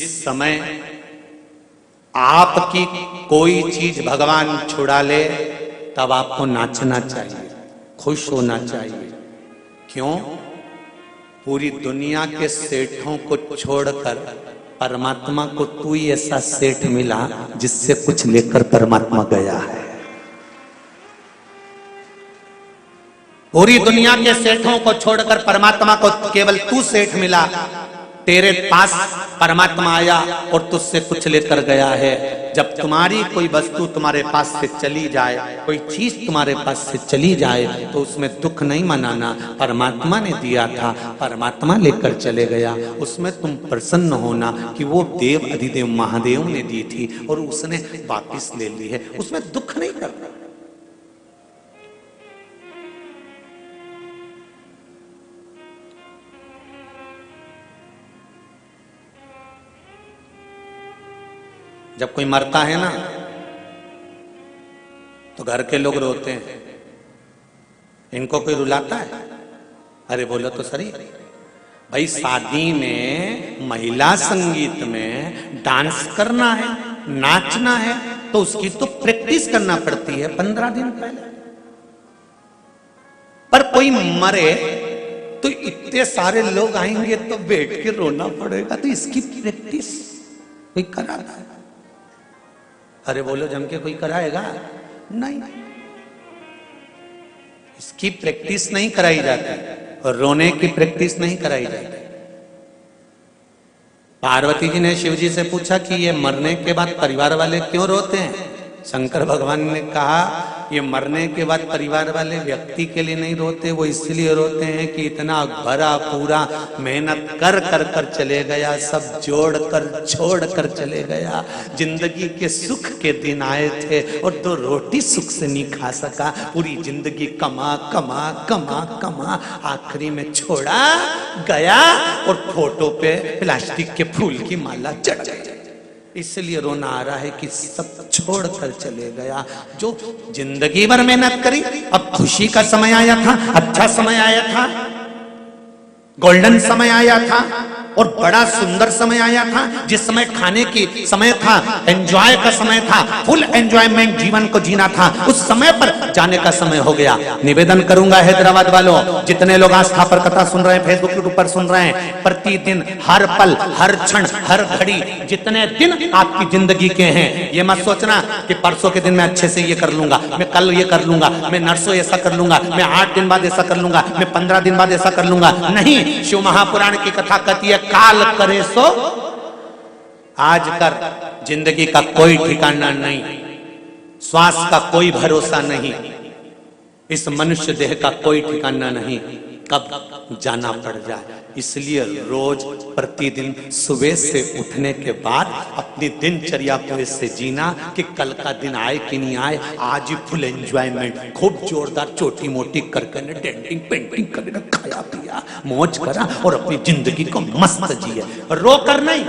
समय आपकी कोई चीज भगवान छुड़ा ले तब आपको नाचना चाहिए, खुश होना चाहिए। क्यों? पूरी दुनिया के सेठों को छोड़कर परमात्मा को तू ही ऐसा सेठ मिला जिससे कुछ लेकर परमात्मा गया है। पूरी दुनिया के सेठों को छोड़कर परमात्मा को केवल तू सेठ मिला। तेरे पास परमात्मा आया और तुझसे कुछ लेकर गया है। जब तुम्हारी कोई वस्तु तुम्हारे पास से चली जाए, कोई चीज तुम्हारे पास से चली जाए, तो उसमें दुख नहीं मनाना। परमात्मा ने दिया था, परमात्मा लेकर चले गया, उसमें तुम प्रसन्न होना कि वो देव अधिदेव महादेव ने दी थी और उसने वापिस ले ली है, उसमें दुख नहीं करना। जब कोई मरता है ना तो घर के लोग रोते हैं। इनको कोई रुलाता है? अरे बोलो तो सही भाई, शादी में महिला संगीत में डांस करना है, नाचना है, तो उसकी तो प्रैक्टिस करना पड़ती है 15 दिन पहले। पर कोई मरे तो इतने सारे लोग आएंगे तो बैठ के रोना पड़ेगा, तो इसकी प्रैक्टिस कोई कराता है? अरे बोलो जम के कोई कराएगा? नहीं, इसकी प्रैक्टिस नहीं कराई जाती और रोने की प्रैक्टिस नहीं कराई जाती। पार्वती जी ने शिव जी से पूछा कि ये मरने के बाद परिवार वाले क्यों रोते हैं? शंकर भगवान ने कहा ये मरने के बाद परिवार वाले व्यक्ति के लिए नहीं रोते, वो इसलिए रोते हैं कि इतना भरा पूरा मेहनत कर कर कर चले गया, सब जोड़ कर छोड़ कर चले गया। जिंदगी के सुख के दिन आए थे और 2 रोटी सुख से नहीं खा सका। पूरी जिंदगी कमा कमा कमा कमा आखिरी में छोड़ा गया और फोटो पे प्लास्टिक के फूल की माला चढ़ गई। इसलिए रोना आ रहा है कि सब छोड़ कर चले गया। जो जिंदगी भर मेहनत करी, अब खुशी का समय आया था, अच्छा समय आया था, गोल्डन समय आया था और बड़ा सुंदर समय आया था, जिस समय खाने की समय था, एंजॉय का समय था, फुल एंजॉयमेंट जीवन को जीना था, उस समय पर जाने का समय हो गया। निवेदन करूंगा हैदराबाद वालों, जितने लोग आस्था पर कथा सुन रहे हैं, फेसबुक यूट्यूब पर सुन रहे हैं, प्रतिदिन हर पल हर क्षण हर घड़ी जितने दिन आपकी जिंदगी के हैं, ये मत सोचना कि परसों के दिन मैं अच्छे से ये कर लूंगा, मैं कल ये कर लूंगा, मैं नरसों ऐसा कर लूंगा, मैं 8 दिन बाद ऐसा कर लूंगा, मैं 15 दिन बाद ऐसा कर लूंगा। नहीं, शिव महापुराण की कथा कहती है काल करे सो आज कर। जिंदगी का कोई ठिकाना नहीं, श्वास का कोई भरोसा नहीं, इस मनुष्य देह का कोई ठिकाना नहीं, कब जाना पड़ जाए। इसलिए रोज प्रतिदिन सुबह से उठने के बाद अपनी दिनचर्या को इससे जीना कि कल का दिन आए कि नहीं आए, आज ही फुल एंजॉयमेंट, खूब जोरदार छोटी मोटी करके डेंटिंग पेंटिंग करके खाया पिया मौज करा और अपनी जिंदगी को मस्त जिए, रो कर नहीं।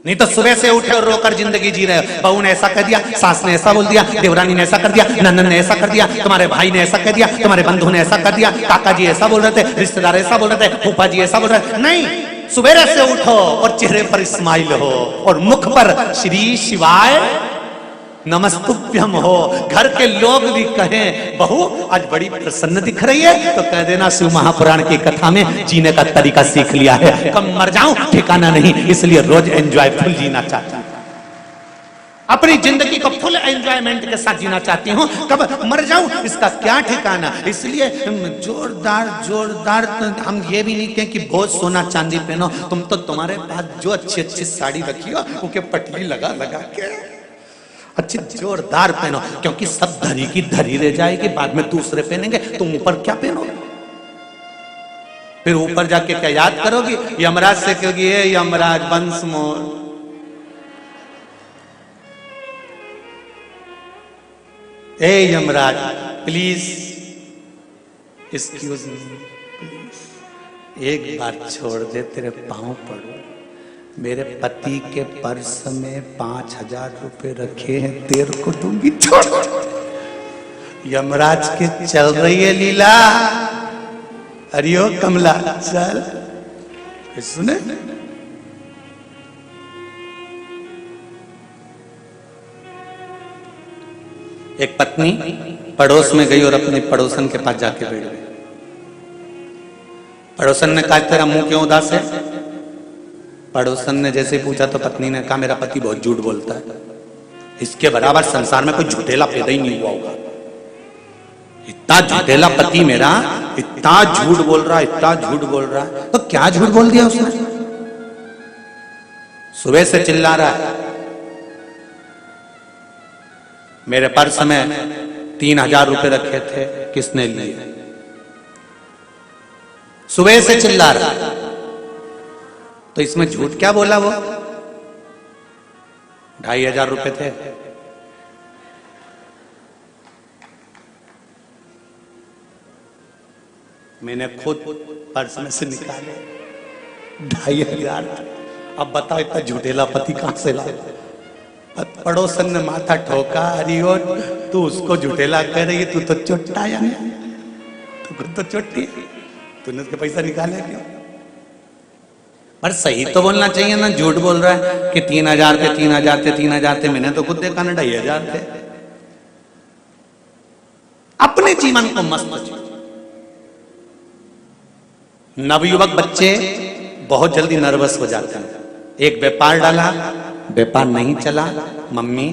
नहीं तो सुबह से उठे और रोकर जिंदगी जी रहे हो। बहू ने ऐसा कह दिया, सास ने ऐसा बोल दिया, देवरानी ने ऐसा कर दिया, ननद ने ऐसा कर दिया, तुम्हारे भाई ने ऐसा कह दिया, तुम्हारे बंधु ने ऐसा कर दिया, काका जी ऐसा बोल रहे थे, रिश्तेदार ऐसा बोल रहे थे, फूफा जी ऐसा बोल रहे थे। नहीं, सुबह से उठो और चेहरे पर स्माइल हो और मुख पर श्री शिवाय नमस्तुभ्यम हो। घर के लोग भी कहें बहू आज बड़ी प्रसन्न दिख रही है, तो कह देना शिव महापुराण की कथा में जीने का तरीका सीख लिया है। कब मर जाऊं ठिकाना नहीं, इसलिए रोज एंजॉयफुल जीना चाहता हूं, अपनी जिंदगी को फुल एंजॉयमेंट के साथ जीना चाहती हूँ। कब मर जाऊं इसका क्या ठिकाना। इसलिए जोरदार जोरदार हम ये भी नहीं कहें कि बहुत सोना चांदी पहनो, तुम तो तुम्हारे पास जो अच्छी अच्छी साड़ी रखी हो उनके पटली लगा लगा के अच्छी जोरदार पहनो, क्योंकि सब धरी की धरी रह जाएगी, बाद में दूसरे पहनेंगे, तुम ऊपर क्या पहनोगे? फिर ऊपर जाके क्या याद करोगी? यमराज से कहोगी ये यमराज वंश मोर, ए Yamraj please excuse me, please एक बार छोड़ दे, तेरे पांव पड़ो। मेरे पति के पर्स में 5000 रुपए रखे हैं, तेरे को दूंगी, छोड़। यमराज के चल रही है लीला। अरियो कमला चल, सुने? एक पत्नी पड़ोस में गई और अपने पड़ोसन के पास जाके बैठ गई। पड़ोसन ने कहा तेरा मुंह क्यों उदास है? पड़ोसन ने जैसे पूछा तो पत्नी ने कहा मेरा पति बहुत झूठ बोलता है, इसके बराबर संसार में कोई झूठेला पैदा ही नहीं हुआ होगा। इतना झूठेला पति मेरा, इतना झूठ बोल रहा, इतना झूठ बोल रहा है। तो क्या झूठ बोल दिया उसने? सुबह से चिल्ला रहा है मेरे पर्स में 3000 रुपए रखे थे, किसने लिए? सुबह से चिल्ला रहा। तो इसमें झूठ क्या बोला वो? 2500 रुपए थे। मैंने खुद पर्स में से निकाले 2500। अब बताओ इतना झूठेला पति कहां से ला? पड़ोसन ने माथा ठोका, अरे और तू उसको झूठेला कह रही है, तू तो चोट्टा या नहीं, तू खुद तो चोट्टी, तूने उसके पैसा निकाले क्यों? पर सही तो बोलना चाहिए ना। झूठ बोल रहा है कि 3000 थे, 3000 थे, 3000 थे। मैंने तो खुद देखा ना 2500 थे। अपने जीवन को मस्त। नवयुवक बच्चे बहुत जल्दी नर्वस हो जाते हैं। एक व्यापार डाला, व्यापार नहीं चला। मम्मी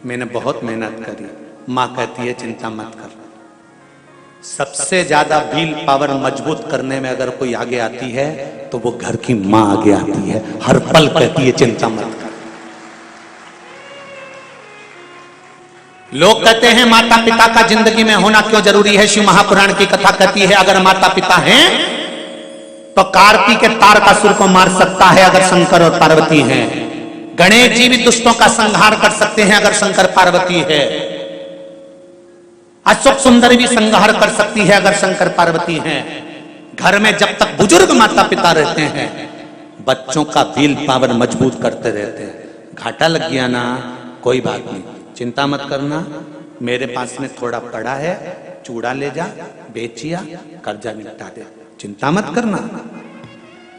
मैंने बहुत मेहनत करी। मां कहती है चिंता मत कर। सबसे ज्यादा विल पावर मजबूत करने में अगर कोई आगे आती है तो वो घर की मां आगे आती है। हर पल कहती है चिंता मत कर। लोग कहते हैं माता पिता का जिंदगी में होना क्यों जरूरी है? शिव महापुराण की कथा कहती है अगर माता पिता हैं तो कार्तिक के तारकासुर को मार सकता है अगर शंकर और पार्वती हैं। गणेश जी भी दुष्टों का संहार कर सकते हैं अगर शंकर पार्वती है। अशोक सुंदर भी संहार कर सकती है अगर शंकर पार्वती हैं। घर में जब तक बुजुर्ग माता पिता रहते हैं बच्चों का विल पावर मजबूत करते रहते हैं। घाटा लग गया ना, कोई बात नहीं, चिंता मत करना, मेरे पास में थोड़ा पड़ा है, चूड़ा ले जा, बेचिया, कर्जा निपटा दे, चिंता मत करना।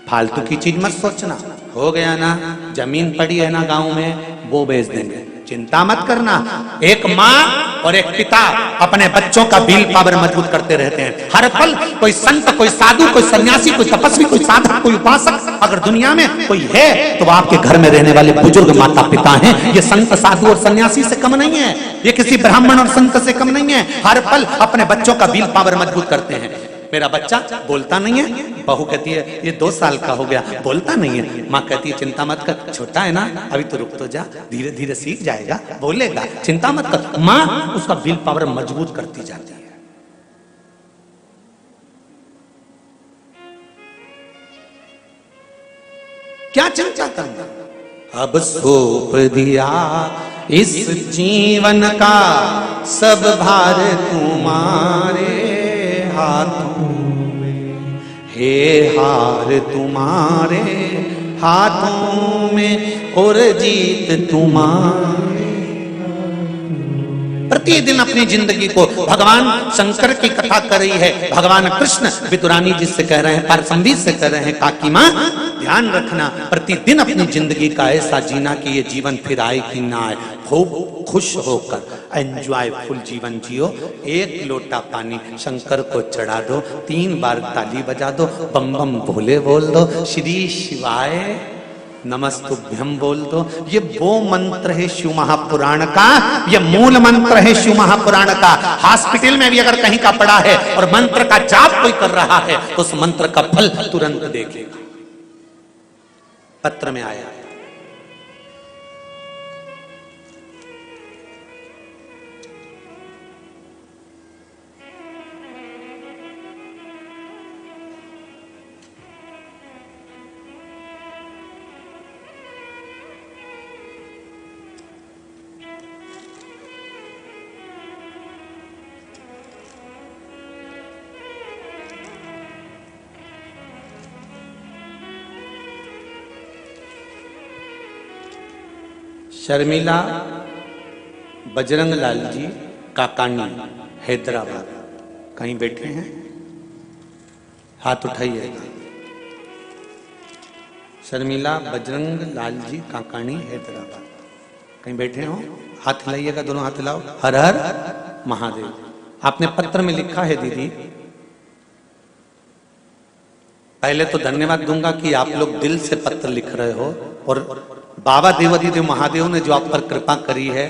फालतू की चीज मत सोचना। हो गया ना, जमीन पड़ी है ना गांव में, वो बेच देंगे, चिंता मत करना। एक माँ और एक पिता अपने बच्चों का विल पावर मजबूत करते रहते हैं। हर पल कोई संत, कोई साधु, कोई सन्यासी, कोई तपस्वी, कोई साधक, कोई उपासक अगर दुनिया में कोई है तो आपके घर में रहने वाले बुजुर्ग माता पिता हैं। ये संत, साधु और सन्यासी से कम नहीं है, ये किसी ब्राह्मण और संत से कम नहीं है। हर पल अपने बच्चों का विल पावर मजबूत करते हैं। मेरा बच्चा बोलता नहीं है, बहू कहती है ये 2 साल का हो गया, बोलता नहीं है। माँ कहती है चिंता मत कर, छोटा है ना, अभी तो रुक तो जा, धीरे धीरे सीख जाएगा, बोलेगा, चिंता मत कर। माँ उसका विल पावर मजबूत करती जाती है। क्या चिंता करना? अब सौंप दिया इस जीवन का सब भार तुम्हारे हाथों में, हे हार तुम्हारे हाथों में और जीत तुम्हारे। प्रतिदिन अपनी जिंदगी को भगवान शंकर की कथा कर रही है। भगवान कृष्ण विदुरानी जी से कह रहे हैं, पारसंबी से कह रहे हैं, काकी मां ध्यान रखना, प्रतिदिन अपनी जिंदगी का ऐसा जीना कि ये जीवन फिर आए कि ना आए। खूब खुश होकर एंजॉयफुल जीवन जियो। 1 लोटा पानी शंकर को चढ़ा दो, 3 बार ताली बजा दो, बम बम भोले बोल दो, श्री शिवाय नमस्तुभ्यम बोल दो। ये वो मंत्र है शिव महापुराण का, ये मूल मंत्र है शिव महापुराण का। हॉस्पिटल में भी अगर कहीं का पड़ा है और मंत्र का जाप कोई कर रहा है तो उस मंत्र का फल तुरंत देखेगा। पत्र में आया शर्मिला बजरंग लाल जी काकानी हैदराबाद, कहीं बैठे हैं? हाथ उठाइएगा। शर्मिला बजरंग लाल जी काकानी हैदराबाद। कहीं बैठे हो? हाथ हिलाइएगा, दोनों हाथ हिलाओ। हर हर महादेव। आपने पत्र में लिखा है दीदी, पहले तो धन्यवाद दूंगा कि आप लोग दिल से पत्र लिख रहे हो, और बाबा देवाधिदेव महादेव ने जो आप पर कृपा करी है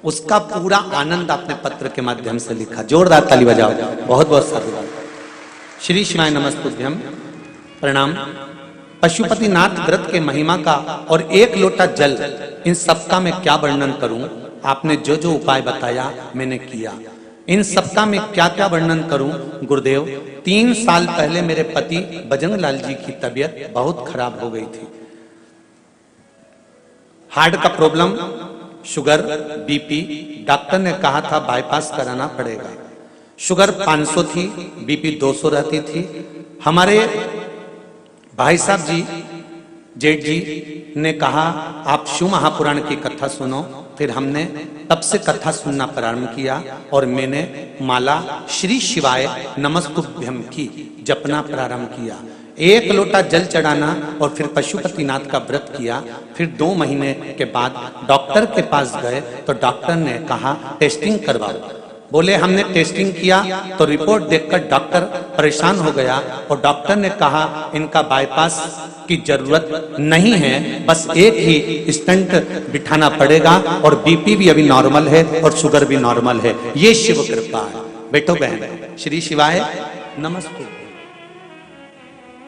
उसका पूरा आनंद आपने पत्र के माध्यम से लिखा। जोरदार ताली बजाओ। बहुत बहुत साधुवाद। श्री शिवाय नमस्तुभ्यम। प्रणाम। पशुपतिनाथ व्रत के महिमा का और एक लोटा जल, इन सबका मैं क्या वर्णन करूं। आपने जो जो उपाय बताया मैंने किया। इन सबका मैं क्या क्या वर्णन करूं गुरुदेव। 3 साल पहले मेरे पति बजरंग लाल जी की तबीयत बहुत खराब हो गई थी। हार्ट का प्रॉब्लम, शुगर, बीपी। डॉक्टर ने कहा था बाईपास कराना पड़ेगा। शुगर 500 थी, बीपी 200 रहती थी। हमारे भाई साहब जी, जेठ जी ने कहा आप शिव महापुराण की कथा सुनो। फिर हमने तब से कथा सुनना प्रारंभ किया और मैंने माला श्री शिवाय नमस्तुभ्यम की जपना प्रारंभ किया। 1 लोटा जल चढ़ाना और फिर पशुपतिनाथ का व्रत किया। फिर 2 महीने के बाद डॉक्टर के पास गए तो डॉक्टर ने कहा टेस्टिंग करवाओ। बोले हमने टेस्टिंग किया तो रिपोर्ट देखकर डॉक्टर परेशान हो गया और डॉक्टर ने कहा इनका बाईपास की जरूरत नहीं है, बस एक ही स्टंट बिठाना पड़ेगा और बीपी भी अभी नॉर्मल है और शुगर भी नॉर्मल है। ये शिव कृपा है। बेटो बहन, श्री शिवाय नमस्ते।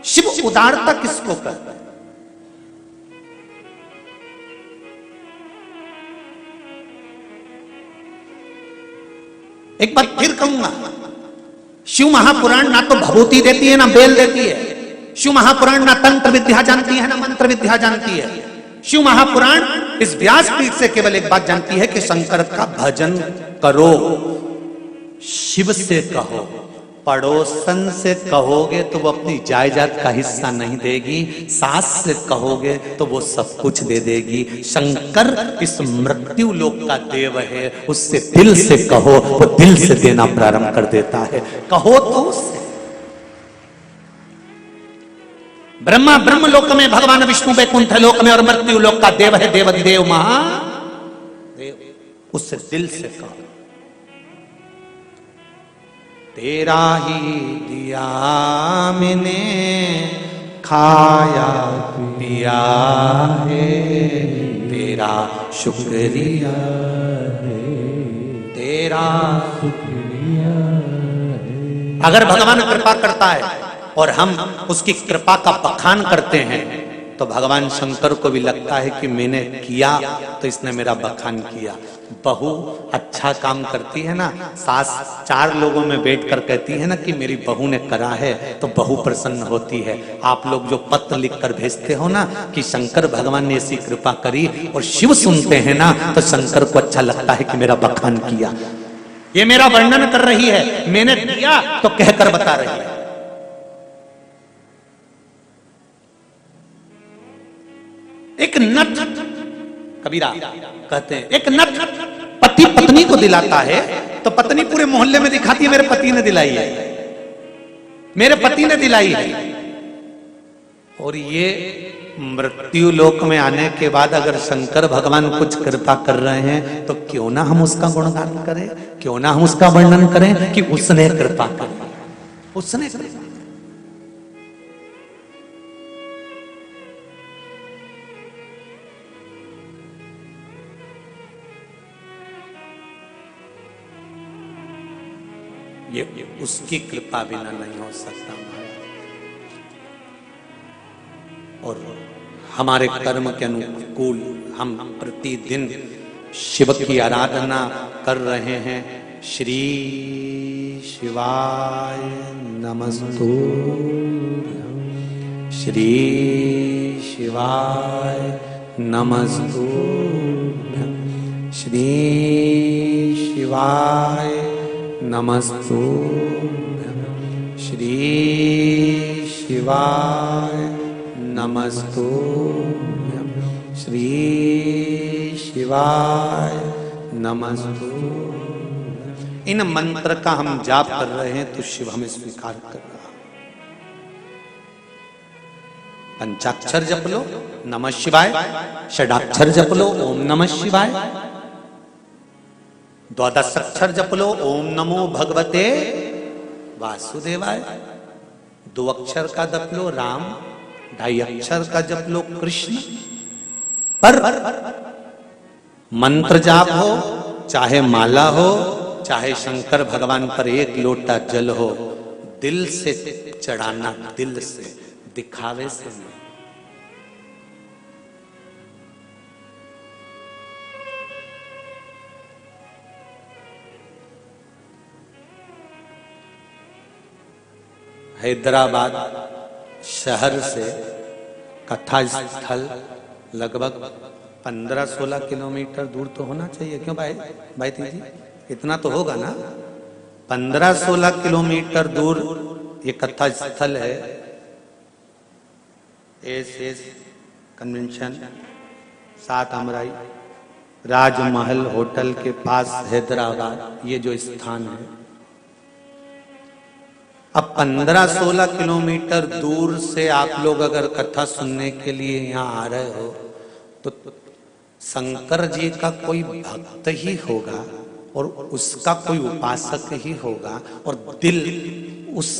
शिव उदारता किसको कहते हैं? एक बात फिर कहूंगा, शिव महापुराण ना तो भभूति देती है ना बेल देती है। शिव महापुराण ना तंत्र विद्या जानती है ना मंत्र विद्या जानती है। शिव महापुराण इस व्यासपीठ से केवल एक बात जानती है कि शंकर का भजन करो, शिव से कहो। पड़ोसन से कहोगे तो वो अपनी जायदाद का हिस्सा नहीं देगी, सास से कहोगे तो वो सब कुछ दे देगी। शंकर इस मृत्यु लोक का देव है, उससे दिल से कहो, वो दिल से देना प्रारंभ कर देता है। कहो तो उससे। ब्रह्मा ब्रह्म लोक में, भगवान विष्णु वैकुंठ लोक में और मृत्यु लोक का देव है देवाधिदेव महादेव, उससे दिल से कहो। तेरा ही दिया मैंने खाया पिया है, तेरा शुक्रिया है, तेरा शुक्रिया है। अगर भगवान कृपा करता है और हम उसकी कृपा का बखान करते हैं तो भगवान शंकर को भी लगता है कि मैंने किया तो इसने मेरा बखान किया। बहू अच्छा काम करती है ना, सास 4 लोगों में बैठकर कहती है ना कि मेरी बहू ने करा है, तो बहू प्रसन्न होती है। आप लोग जो पत्र लिखकर भेजते हो ना कि शंकर भगवान ने ऐसी कृपा करी और शिव सुनते हैं ना, तो शंकर को अच्छा लगता है कि मेरा बखान किया, ये मेरा वर्णन कर रही है, मैंने दिया तो कहकर बता रही है। एक नट, कबीरा कहते हैं, एक नट पति पत्नी को दिलाता है तो पत्नी पूरे मोहल्ले में दिखाती है मेरे पति ने दिलाई है, मेरे पति ने दिलाई है। और ये मृत्यु लोक में आने के बाद अगर शंकर भगवान कुछ कृपा कर रहे हैं तो क्यों ना हम उसका गुणगान करें, क्यों ना हम उसका वर्णन करें कि उसने कृपा करी, उसने कृपा। ये उसकी कृपा बिना नहीं हो सकता और हमारे कर्म के अनुकूल हम प्रतिदिन शिव की आराधना कर रहे हैं। श्री शिवाय नमस्तुभ्यं, श्री शिवाय नमस्तुभ्यं, श्री शिवाय नमस्तुभ्यं, श्री शिवाय नमस्तुभ्यं, श्री शिवाय नमस्तुभ्यं। इन मंत्र का हम जाप कर रहे हैं तो शिव हमें स्वीकार कर रहा है। पंचाक्षर जप लो नमः शिवाय, षडाक्षर जप लो ओम नमः शिवाय, द्वादशाक्षर जप लो ओम नमो भगवते वासुदेवाय, 2 अक्षर का जप लो राम, 2.5 अक्षर का जप लो कृष्ण। पर मंत्र जाप हो, चाहे माला हो, चाहे शंकर भगवान पर 1 लोटा जल हो, दिल से चढ़ाना, दिल से, दिखावे से नहीं। हैदराबाद शहर से कथा स्थल लगभग 15-16 किलोमीटर दूर तो होना चाहिए, क्यों भाई जी इतना तो होगा ना। 15-16 किलोमीटर दूर ये कथा स्थल है। एस कन्वेंशन 7 अमराई राजमहल होटल के पास हैदराबाद, ये जो स्थान है। अब 15-16 किलोमीटर दूर से आप लोग अगर कथा सुनने के लिए यहाँ आ रहे हो तो शंकर जी का कोई भक्त ही होगा और उसका कोई उपासक ही होगा और दिल उस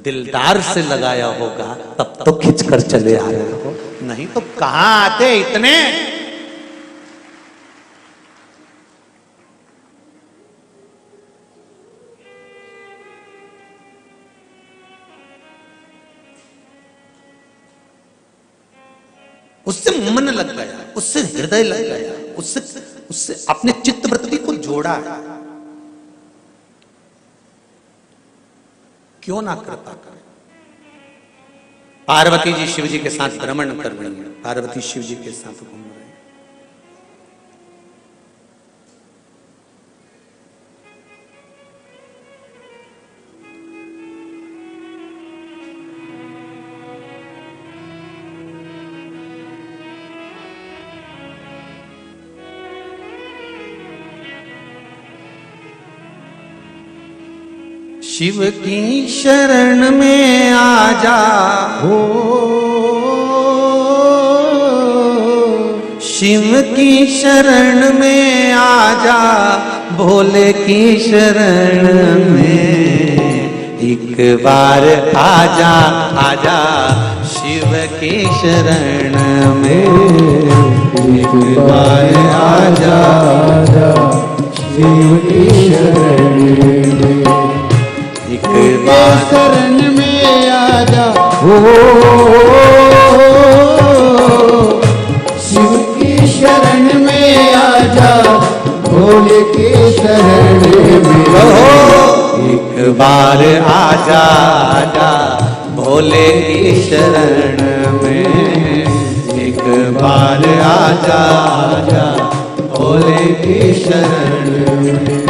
दिलदार से लगाया होगा, तब तो खिंचकर चले आ रहे हो, नहीं तो कहां आते इतने। उससे मन लग गया, उससे हृदय लग गया, उससे अपने चित्त वृत्ति को जोड़ा है। क्यों ना कृपा करें। पार्वती जी शिव जी के साथ भ्रमण कर रही है, पार्वती शिव जी के साथ घूम रहे हैं। शिव की शरण में आ जा हो, शिव की शरण में आ जा, भोले की शरण में एक बार आजा आजा, शिव की शरण में एक बार आजा आजा, शिव की शरण में एक बार शरण में आजा हो, शिव की शरण में आजा, भोले की शरण में एक बार आजा आजा, भोले की शरण में एक बार आजा आजा, भोले की शरण में।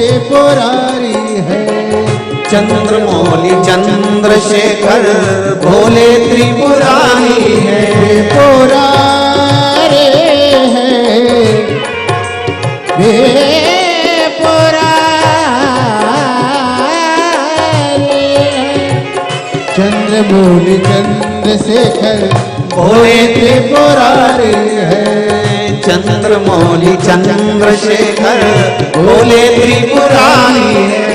त्रिपुरारी है। चंद्रमौली चंद्रशेखर भोले त्रिपुरारी है। त्रिपुरारी है, त्रिपुरारी है। चंद्रमौली चंद्रशेखर भोले त्रिपुरारी है। चंद्रमौली चंद्रशेखर भोले त्रिपुरारी है।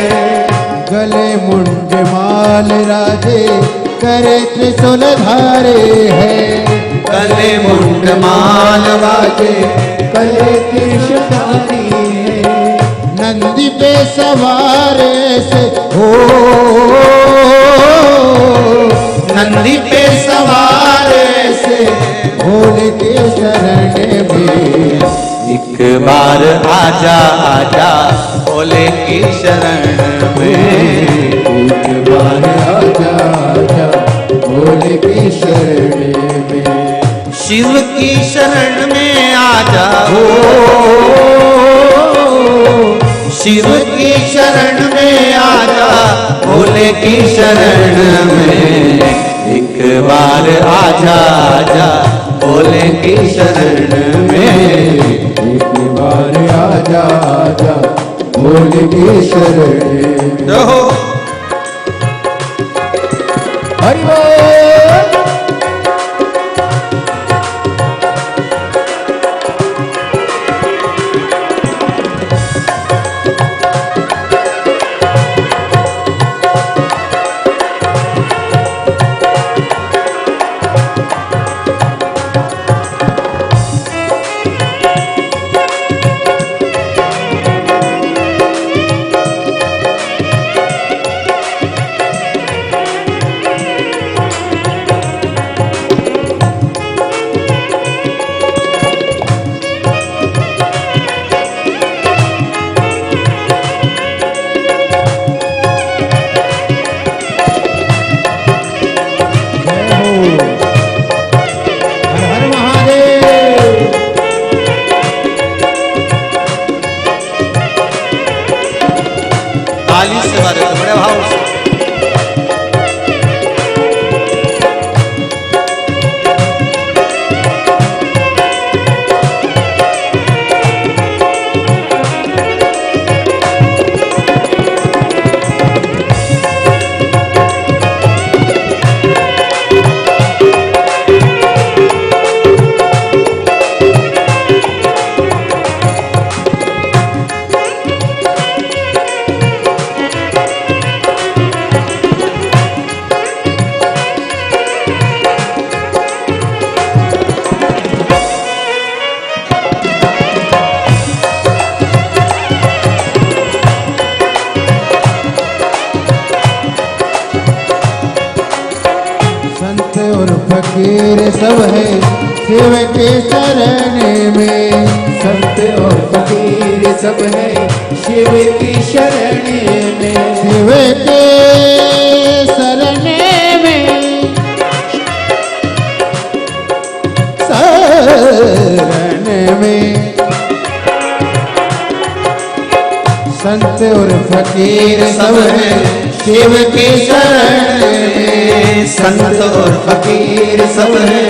गले मुंड माल राजे करे त्रिशूलधारे है। गले मुंड माल राजे करे त्रिशूलधारी है। नंदी पे सवार से हो, नंदी पे सवार से भोले के शरण में एक बार आजा आजा भोले की शरण में। एक बार आजा आजा भोले की शरण में। शिव की शरण में आजा हो, शिव की शरण में आजा भोले की शरण में। एक बार आजा आजा भोले की शरण में। एक बार आजा आजा भोले की शरण में। रहो हरि बोल। ताली से बारे तो बड़े भाव से। फकीर सब है शिव के शरण में। संत और फकीर सब है शिव की शरण में। शिव के शरण में, शरण में। संत और फकीर सब है शिव की शरण में। संत और फकीर सब है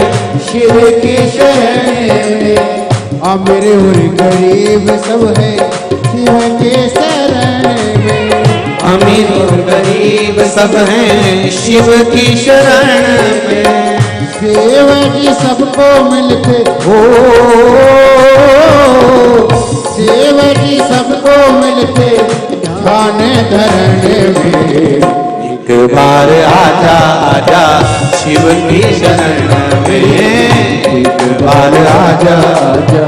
शिव की शरण में। अमीर और गरीब सब है शिव के शरण में। अमीर और गरीब सब हैं शिव की शरण में। शिव जी सबको मिलके हो, शिव जी सबको मिलके ध्यान धरण में। एक बार आजा आजा शिव की शरण में। एक बार आजा आजा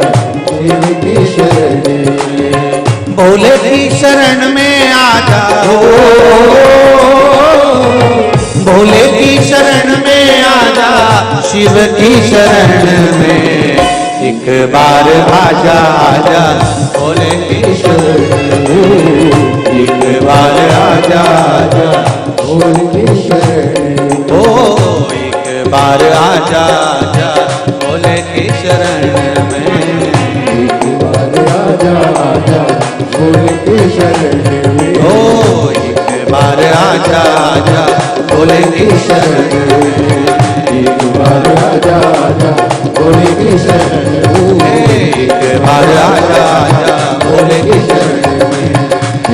शिव की शरण में। भोले की शरण में आजा हो, भोले की शरण में आजा शिव की शरण में। एक बार आजा आजा भोले की शरण में। एक बार आजा आजा भोले की शरण में। ओ एक बार आजा आजा भोले की शरण में। एक बार आजा आजा भोले की शरण में। आजा आजा भोले की शरण एक बार आजा आजा भोले की शरण एक बार आजा आजा भोले की शरण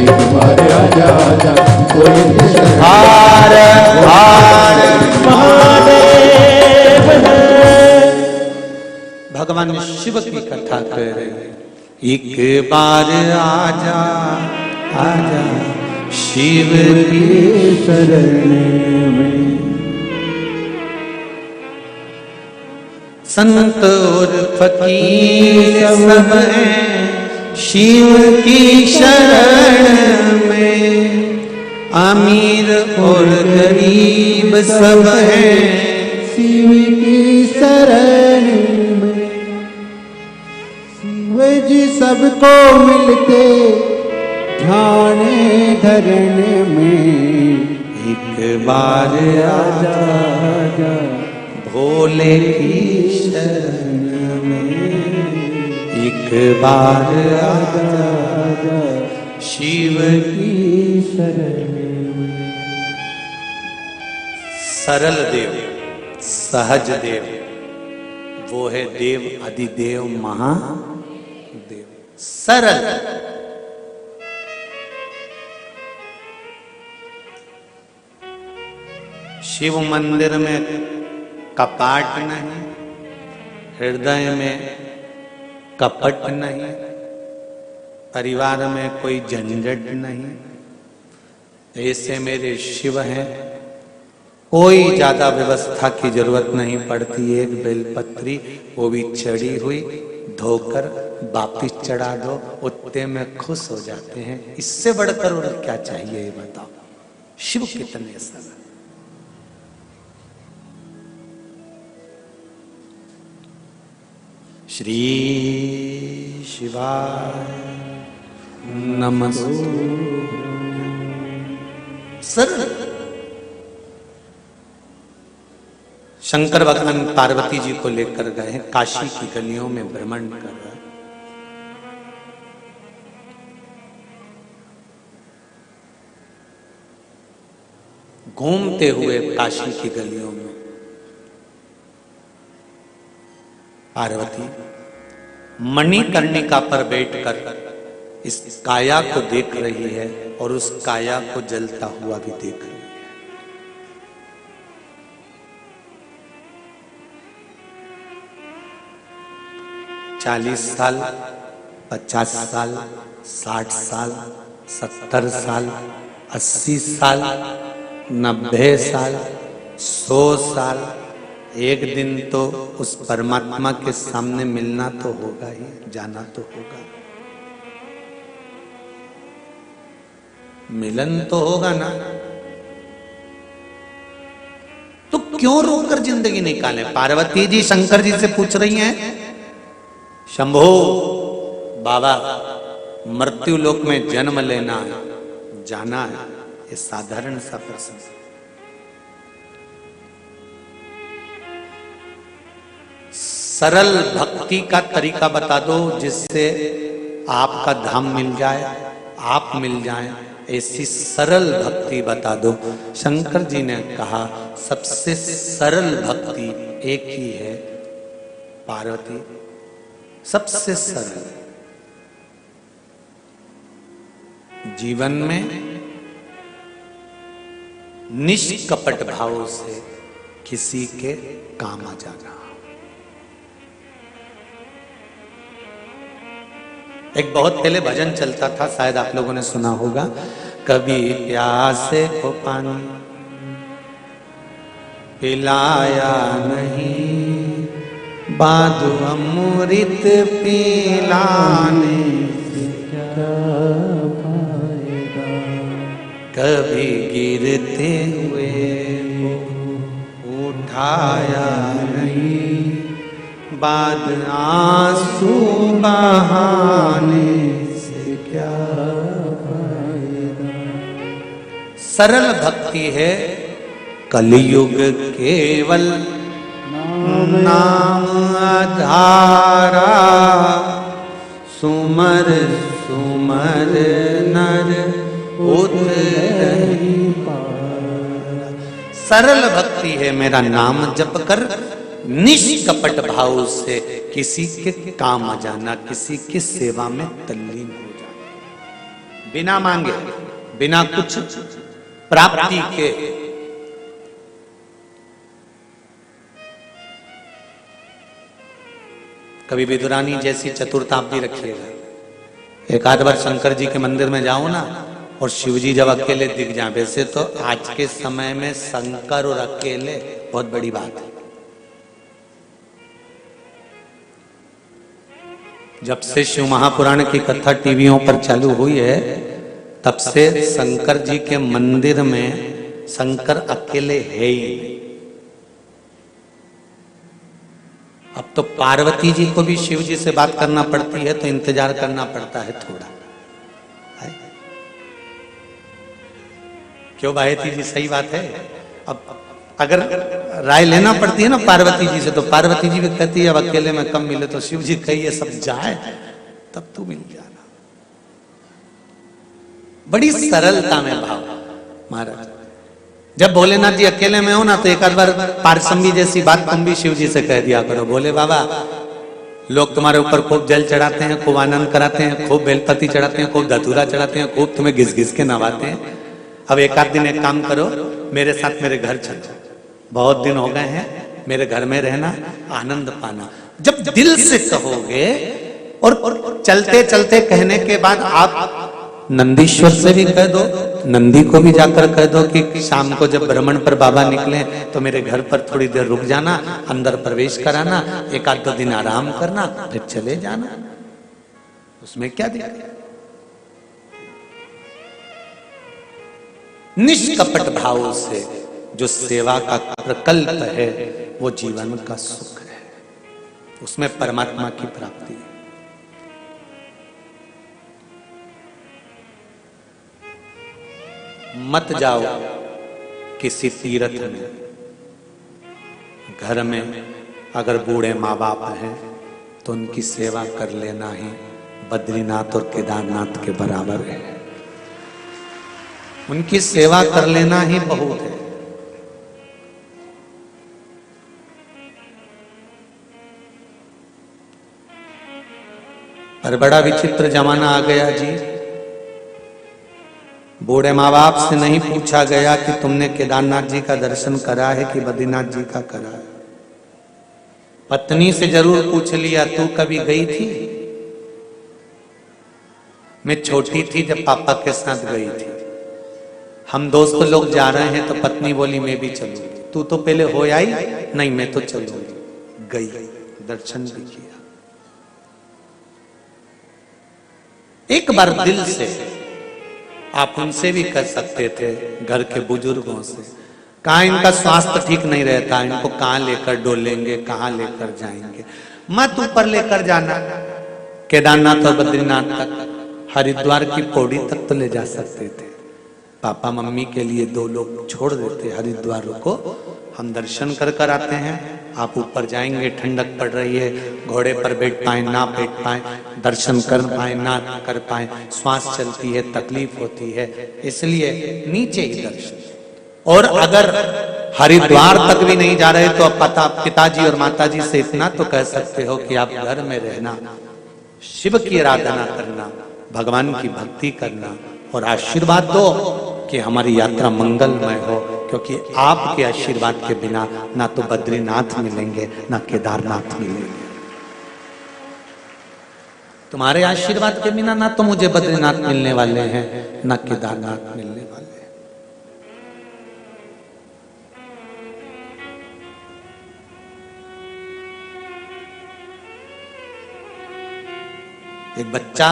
एक बार आजा आजा भोले की शरण हार हार महादेव भगवान शिव की कथा कर रहे हैं। एक बार आजा आजा शिव की शरण में संत और फकीर सब हैं शिव की शरण में, अमीर और गरीब सब हैं शिव की शरण में। शिव जी सबको मिलते ध्यान धरण में। एक बार आजा आजा भोले की शरण में, एक बार आजा शिव की शरण में। सरल देव सहज देव वो है देव अधिदेव महादेव। सरल शिव मंदिर में कपाट नहीं, हृदय में कपट नहीं, परिवार में कोई झंझट नहीं। ऐसे मेरे शिव हैं, कोई ज्यादा व्यवस्था की जरूरत नहीं पड़ती। एक बेलपत्री वो भी चढ़ी हुई धोकर वापिस चढ़ा दो, उतने में खुश हो जाते हैं। इससे बढ़कर और क्या चाहिए ये बताओ। शिव कितने सरल। श्री शिवाय नमस्ते। सरल। शंकर भगवान पार्वती जी को लेकर गए, काशी की गलियों में भ्रमण कर रहे। घूमते हुए काशी की गलियों में पार्वती मणिकर्णिका पर बैठकर इस काया को देख रही है और उस काया को जलता हुआ भी देख रही है। चालीस साल, 50 साल, 60 साल, 70 साल, 80 साल, 90 साल, 100 साल, एक दिन तो उस परमात्मा के सामने मिलना तो होगा ही, जाना तो होगा, मिलन तो होगा ना। तो क्यों रोकर जिंदगी निकाले। पार्वती जी शंकर जी से पूछ रही हैं, शंभो बाबा मृत्यु लोक में जन्म लेना है, जाना है, ये साधारण सा प्रश्न। सरल भक्ति का तरीका बता दो जिससे आपका धाम मिल जाए, आप मिल जाएं, ऐसी सरल भक्ति बता दो। शंकर जी ने कहा सबसे सरल भक्ति एक ही है पार्वती, सबसे सरल। जीवन में निष्कपट भाव से किसी के काम आ जाना। एक बहुत पहले भजन चलता था, शायद आप लोगों ने सुना होगा, कभी प्यासे को पानी पिलाया नहीं, बादू अमृत पिलाने से क्या फायदा। कभी गिरते हुए को उठाया नहीं, बाद आंसू बहाने से क्या फायदा। सरल भक्ति है कलयुग केवल नाम आधारा, सुमर सुमर नर उतरहि पारा। सरल भक्ति है, मेरा नाम जप कर निष्कपट भाव से किसी के काम आ जाना, किसी की सेवा में तल्लीन हो जाना, बिना मांगे, बिना कुछ प्राप्ति के। कभी विदुरानी जैसी चतुरता आप भी रखिएगा। एक आध बार शंकर जी के मंदिर में जाओ ना, और शिव जी जब अकेले दिख जाए, वैसे तो आज के समय में शंकर और अकेले बहुत बड़ी बात है। जब से शिव महापुराण की कथा टीवियों पर चालू हुई है, तब से शंकर जी के मंदिर में शंकर अकेले है ही नहीं। अब तो पार्वती जी को भी शिव जी से बात करना पड़ती है, तो इंतजार करना पड़ता है थोड़ा। क्यों भाईती जी, सही बात है। अब अगर राय लेना पड़ती है ना पार्वती जी से, तो पार्वती जी भी कहती है अब अकेले में कम मिले, तो शिव जी कहिए सब जाए तब तू मिल जाना। बड़ी सरलता में भाव महाराज। जब भोलेनाथ जी अकेले में हो ना, तो एक आध बार पारसंबी जैसी बात तुम भी शिव जी से कह दिया करो, बोले बाबा लोग तुम्हारे ऊपर खूब जल चढ़ाते हैं, खूब आनंद कराते हैं, खूब बेलपति चढ़ाते हैं, खूब धतूरा चढ़ाते हैं, खूब तुम्हें घिस घिस के नवाते हैं। अब एक आध दिन एक काम करो, मेरे साथ मेरे घर चलो, बहुत दिन हो गए हैं, मेरे घर में रहना, आनंद पाना। जब दिल से कहोगे, और चलते चलते कहने के बाद आप नंदीश्वर से भी कह दो, नंदी को भी जाकर कह दो कि शाम को जब भ्रमण पर बाबा निकले तो मेरे घर पर thodi देर रुक जाना, अंदर प्रवेश कराना, एक आध दो दिन आराम करना, फिर चले जाना। उसमें क्या दिक्कत है? निष्कपट भाव से जो सेवा का प्रकल्प है, वो जीवन का सुख है, उसमें परमात्मा की प्राप्ति है। मत जाओ किसी तीर्थ में, घर में अगर बूढ़े माँ बाप हैं तो उनकी सेवा कर लेना ही बद्रीनाथ और केदारनाथ के बराबर है। उनकी सेवा कर लेना ही बहुत है। पर बड़ा विचित्र जमाना आ गया जी, बूढ़े माँ बाप से नहीं पूछा गया कि तुमने केदारनाथ जी का दर्शन करा है कि बद्रीनाथ जी का करा है। पत्नी से जरूर पूछ लिया, तू कभी गई थी? मैं छोटी थी जब पापा के साथ गई थी। हम दोस्त लोग जा रहे हैं तो पत्नी बोली मैं भी चलूंगी। तू तो पहले हो आई? नहीं मैं तो चलूंगी। गई, दर्शन भी किया। एक बार दिल से आप उनसे भी कर सकते थे, घर के बुजुर्गों से, कहाँ इनका स्वास्थ्य ठीक नहीं रहता, इनको कहाँ लेकर डोलेंगे, कहाँ लेकर जाएंगे। मत ऊपर लेकर जाना, केदारनाथ और बद्रीनाथ तक, हरिद्वार की पौड़ी तक तो ले जा सकते थे। पापा मम्मी के लिए 2 लोग छोड़ देते, हरिद्वार को हम दर्शन कर कर आते हैं, आप ऊपर जाएंगे, ठंडक पड़ रही है, घोड़े पर बैठ पाए ना बैठ पाए, दर्शन कर पाए ना कर पाए, श्वास चलती है, तकलीफ होती है, इसलिए नीचे ही दर्शन। और अगर हरिद्वार तक भी नहीं जा रहे तो पिताजी और माताजी से इतना तो कह सकते हो कि आप घर में रहना, शिव की आराधना करना, भगवान की भक्ति करना और आशीर्वाद दो कि हमारी यात्रा मंगलमय हो, क्योंकि आपके आशीर्वाद के बिना ना तो बद्रीनाथ मिलेंगे ना केदारनाथ मिलेंगे। तुम्हारे आशीर्वाद के बिना ना तो मुझे बद्रीनाथ मिलने वाले हैं ना केदारनाथ मिलने वाले हैं। एक बच्चा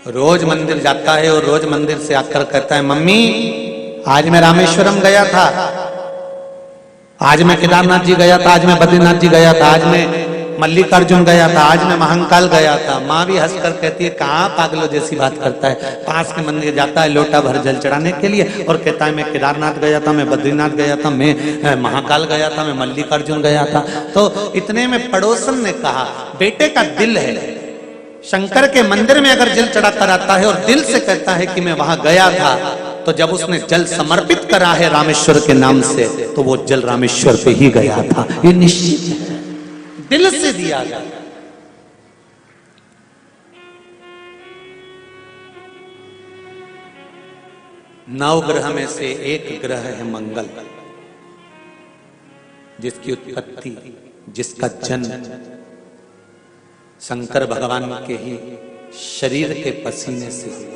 रोज मंदिर जाता है और रोज मंदिर से आकर कहता है, मम्मी आज मैं रामेश्वरम गया था, आज मैं केदारनाथ जी गया था, आज मैं बद्रीनाथ जी गया था, आज मैं मल्लिकार्जुन गया था, आज मैं महाकाल गया था। माँ भी हंसकर कहती है, कहाँ पागलों जैसी बात करता है, पास के मंदिर जाता है लोटा भर जल चढ़ाने के लिए और कहता है मैं केदारनाथ गया था, मैं बद्रीनाथ गया था, मैं महाकाल गया था, मैं मल्लिकार्जुन गया था। तो इतने में पड़ोसन ने कहा, बेटे का दिल है, शंकर के मंदिर में अगर जल चढ़ाता रहता है और दिल से कहता है कि मैं वहां गया था, तो जब उसने जल समर्पित करा है रामेश्वर के नाम से, तो वो जल रामेश्वर पे ही गया था, ये निश्चित है, दिल से दिया गया। नवग्रह में से एक ग्रह है मंगल, जिसकी उत्पत्ति, जिसका जन्म शंकर भगवान के ही शरीर के पसीने से हुआ।